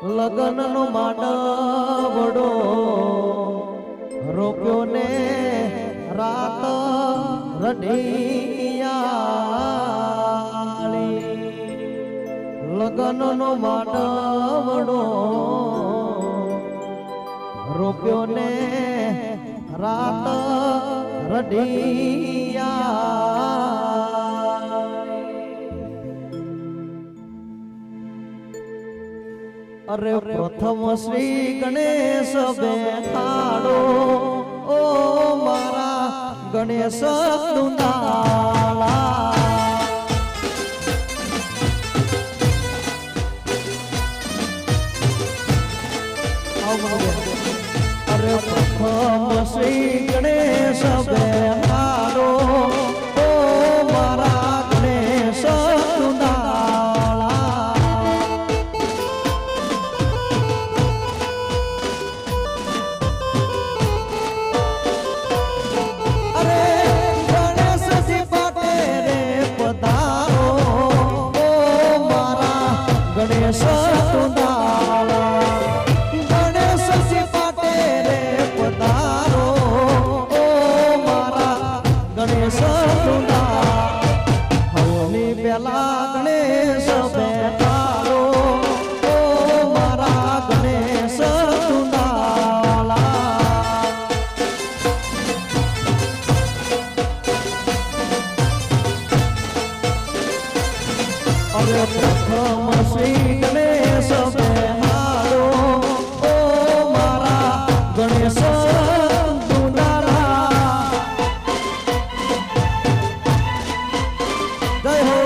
લગનનો માંડવડો રોપ્યો ને રાત રઢિયાળી લગનનો માંડવડો રોપ્યો ને રાત રઢિયાળી અરે પ્રથમ શ્રી ગણેશ બેઠાડો ઓ મારા ગણેશ દુંદાળા અરે પ્રથમ શ્રી ગણેશ બેઠાડો ઓ મારા ગણેશ દુંદાળા ગણેશ સુંદાળા ગણેશજી પાટે રે પધારો ઓ મારા ગણેશ સુંદાળા હવની પેલા ગણેશ બેઠારો ઓ મારા ગણેશ સુંદાળા અરે પ્રથમ શ્રી ગણેશ બેહારો ઓ મારા ગણેશ દુંદાળા જય હો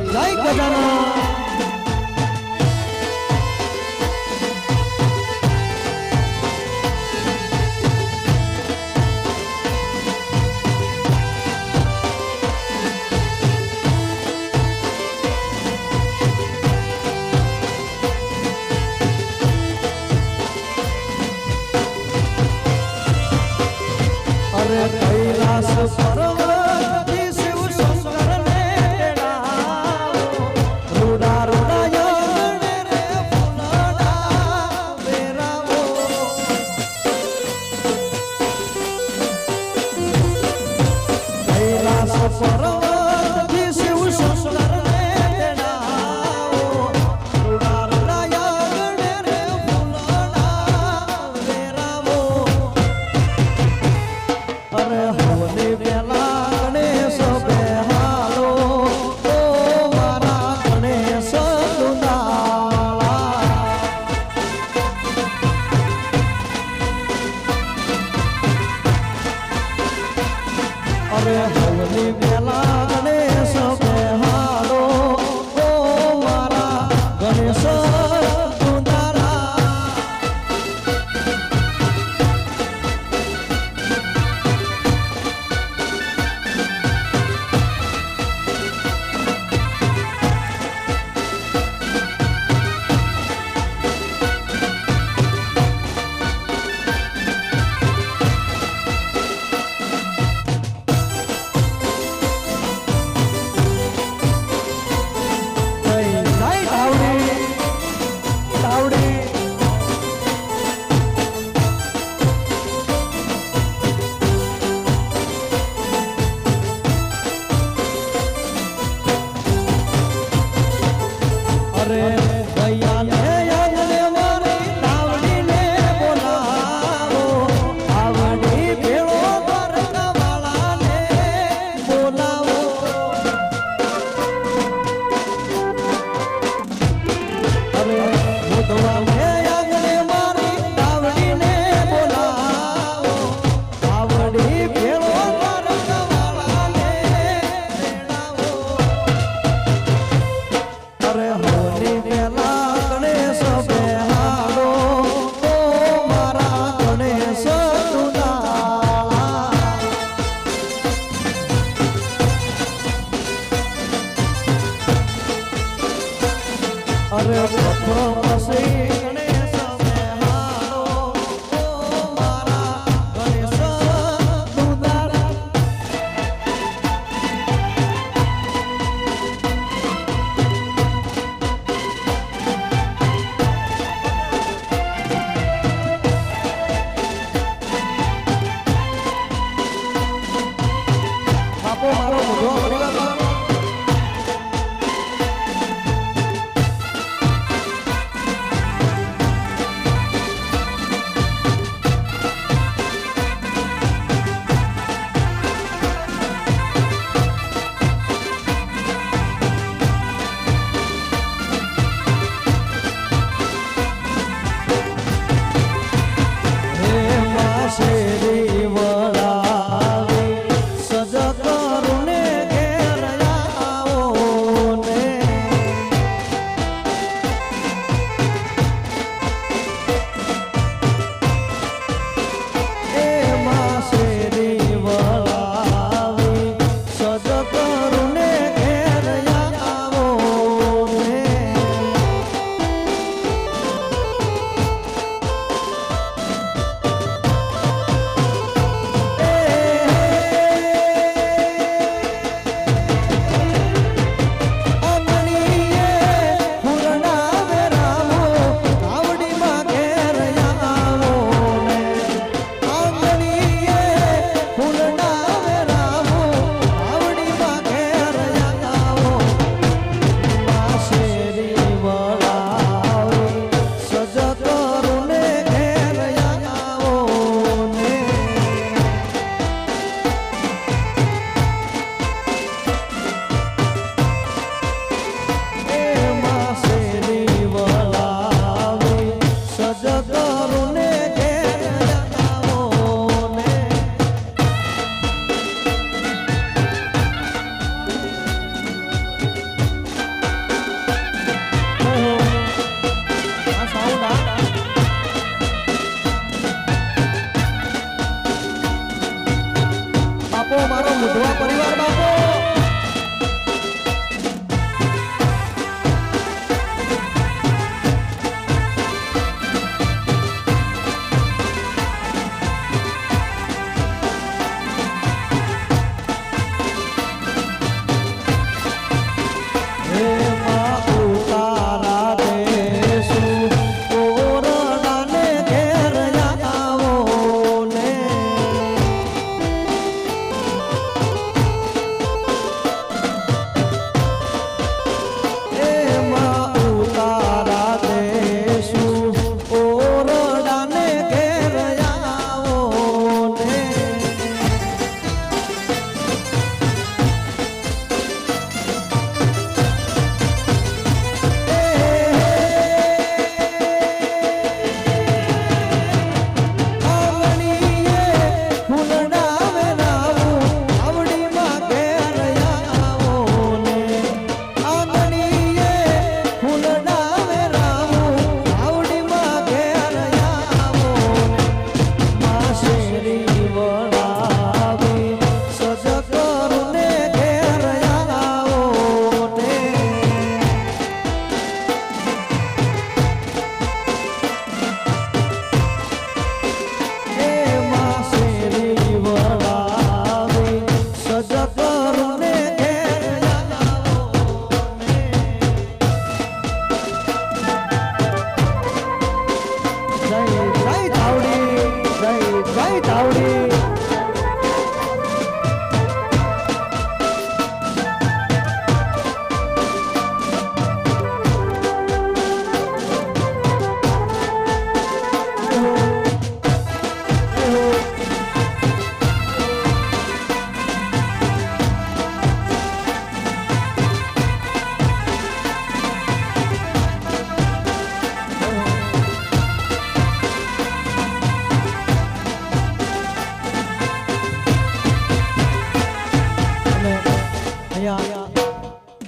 જય ગજાનન અરે કૈલાસ પર્વતથી શિવ શંકરને તેડાવો રૂડા રૂડા યજ્ઞ રે ફૂલડા વેરાવો કૈલાસ પર્વતથી શિવ શંકરને તેડાવો રૂડા રૂડા યજ્ઞ રે ફૂલડા વેરાવો અરે હવની પેલા શેરી વળાવી સજ કરુને ઘેર આવો ને એમાં શેરી વળાવી સજ કરુને ઘેર આવો ને મારો મુઢવા પરિવાર બાપો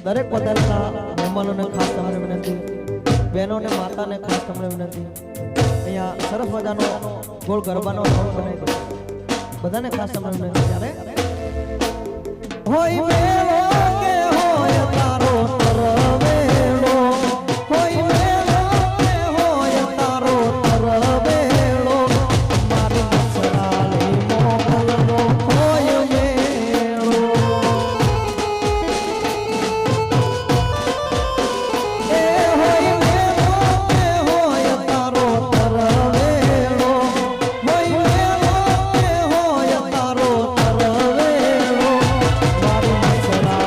દરેક પધારેલા મહેમાનોને ખાસ તમને વિનંતી, બહેનોને માતાને ખાસ તમને વિનંતી, અહીંયા સરસ મજાનો ગોળ ગરબાનો રાઉન્ડ બનાવી દો. બધાને ખાસ તમને વિનંતી. ત્યારે હોય મેળો કે હોય તારો તરવેલો, હોય મેળો કે હોય તારો તરવેલો, મારી સરાલી મોકલનો હોય મેળો. સરા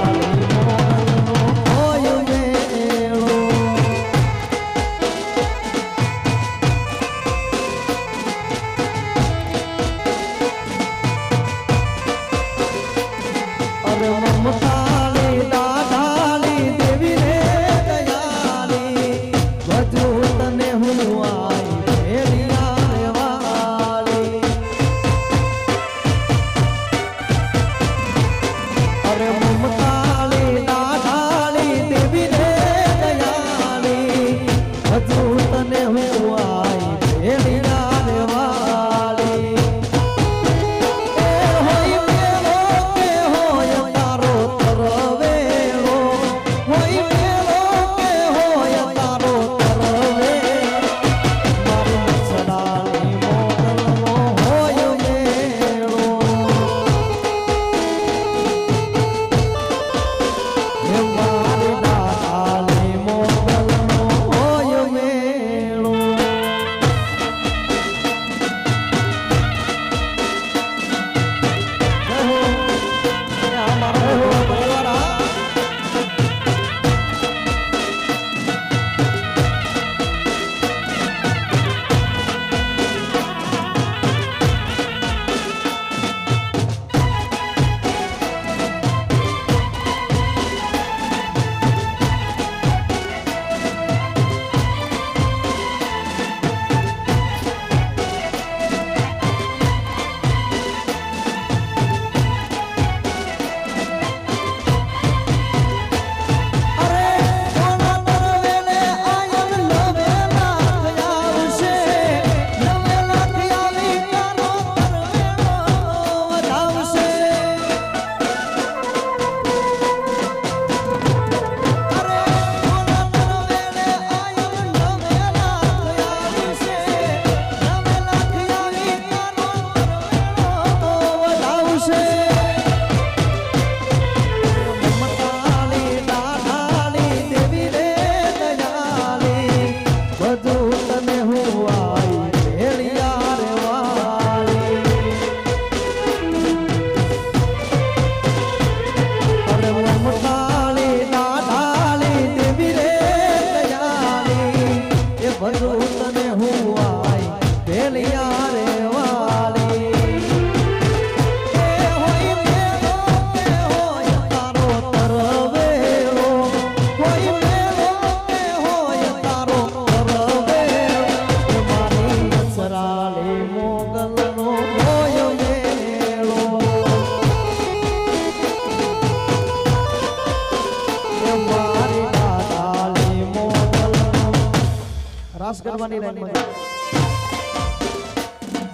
ગરબાની લાઈનમાં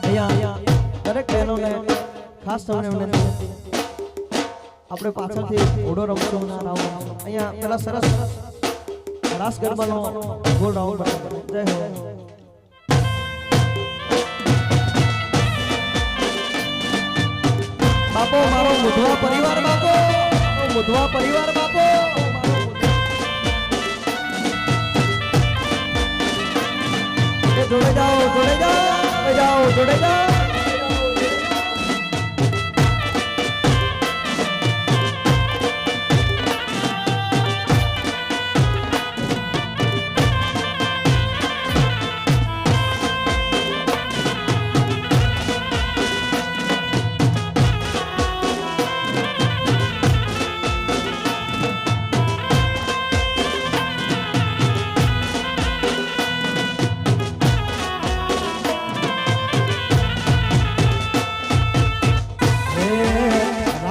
અહીંયા દરેક બહેનોને ખાસ તમને વિનંતી આપણે પાછળથી ઓડો રમતો અહીંયા પેલા સરસ રાસ ગરબાનો ગોળ રાઉન્ડ બનાવો જય હો બાપો મારો મુધવા પરિવાર બાપો મુધવા પરિવાર બાપો જોડે જાઓ જોડે જાઓ જોડે જાઓ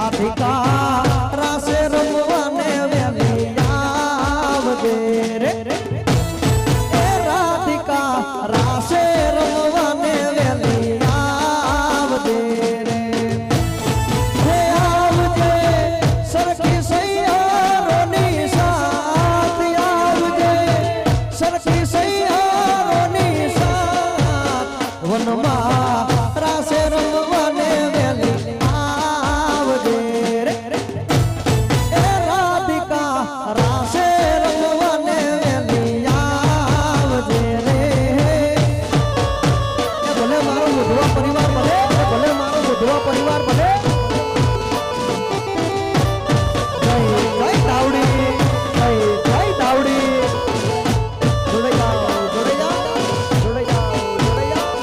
રાસે રમવાને વેલી આવજે રે એ રાધિકા રાસે રમવાને વેલી આવજે રે હે આવજે સરખી સૈયારોની સાથ આવજે સરખી સૈયારોની સાથ વનમાં રાસે રમવાને વેલી પરિવાર ભલે જય દાવડી જય દાવડી જોડે જાઓ જોડે જાઓ જોડે જાઓ જોડે જાઓ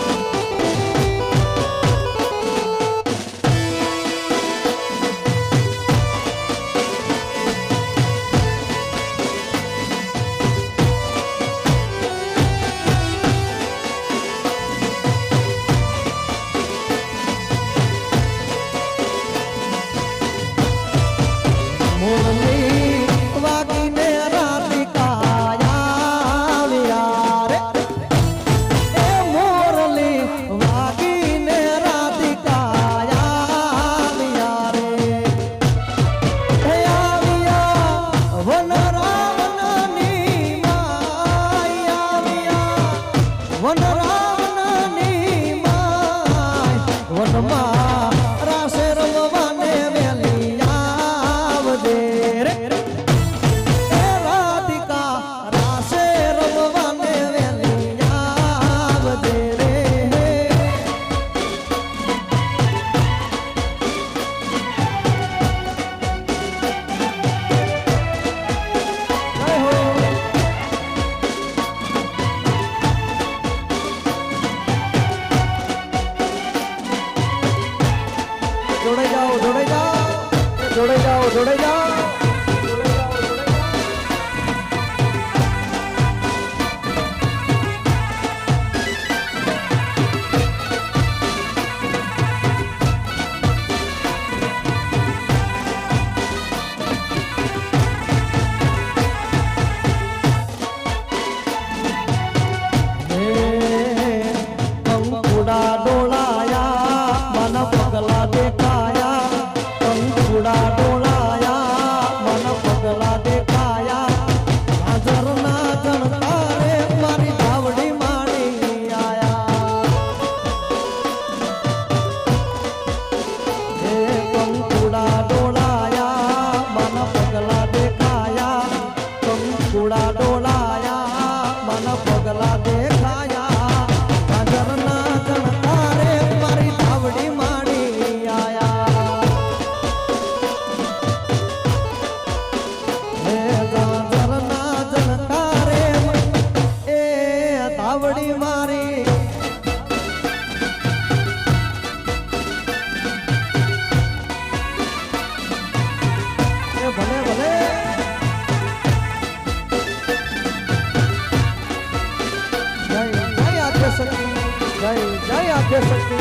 રાસે રમવાને વેલી આવજે રે એ રાધિકા રાસે રમવાને વેલી આવજે રે જય હો જોડે જાઓ જોડે જાઓ જોડે જાઓ જોડે જાઓ કંકુડા ડોળાયા મન પગલા દેખાયા કંકુડા ડોળાયા મન પગલા દેખાયા હાજર ના જણકારે મારી ધાવડી માણી આયા હે કંકુડા ડોળાયા મન પગલા દેખાયા કંકુડા ડોળાયા મન પગલા દેખાયા આવડી મારી ભલે ભલે જય જય આદ્ય શક્તિ જય જય આદ્ય શક્તિ